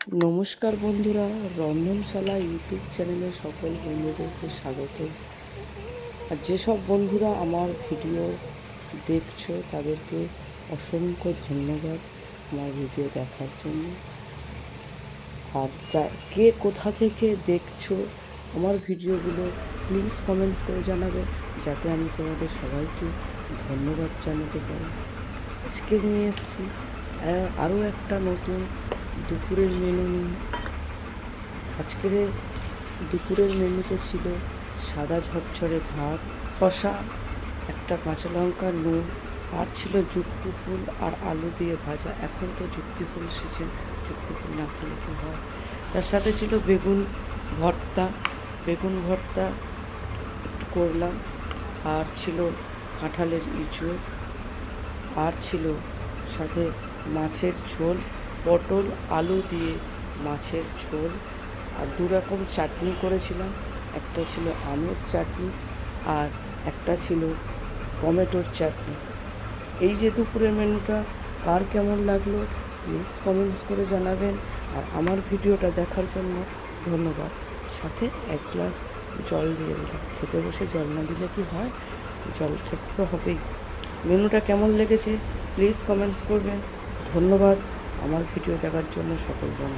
নমস্কার বন্ধুরা, রন্ধনশালা ইউটিউব চ্যানেলে সকল বন্ধুদেরকে স্বাগত। আর যেসব বন্ধুরা আমার ভিডিও দেখছো তাদেরকে অসংখ্য ধন্যবাদ আমার ভিডিও দেখার জন্য। আর কে কোথা থেকে দেখছো আমার ভিডিওগুলো প্লিজ কমেন্টস করে জানাবে, যাতে আমি তোমাদের সবাইকে ধন্যবাদ জানাতে পারি। আজকে নিয়ে এসেছি আরও একটা নতুন দুপুরের মেনু নিয়ে। আজকের দুপুরের মেনুতে ছিল সাদা ঝরঝরে ভাত, কষা, একটা কাঁচা লঙ্কা, নুন, আর ছিল যুক্তি ফুল আর আলু দিয়ে ভাজা। এখন তো যুক্তি ফুল সিজন, যুক্তি ফুল না খেলে কি হয়। তার সাথে ছিল বেগুন ভর্তা একটু করলাম, আর ছিল কাঁঠালের ইঁচড়, আর ছিল সাথে মাছের ঝোল, পটল আলু দিয়ে মাছের ঝোল, আর দু রকম চাটনি করেছিলাম। একটা ছিল আমের চাটনি আর একটা ছিল টমেটোর চাটনি। এই যে দুপুরের মেনুটা কার কেমন লাগলো প্লিজ কমেন্টস করে জানাবেন। আর আমার ভিডিওটা দেখার জন্য ধন্যবাদ। সাথে এক গ্লাস জল দিয়ে দিলাম। খেতে বসে জল না দিলে কি হয়, জল খেতে তো হবেই। মেনুটা কেমন লেগেছে প্লিজ কমেন্টস করবেন। ধন্যবাদ আমার ভিডিও দেখার জন্য সকল বন্ধু।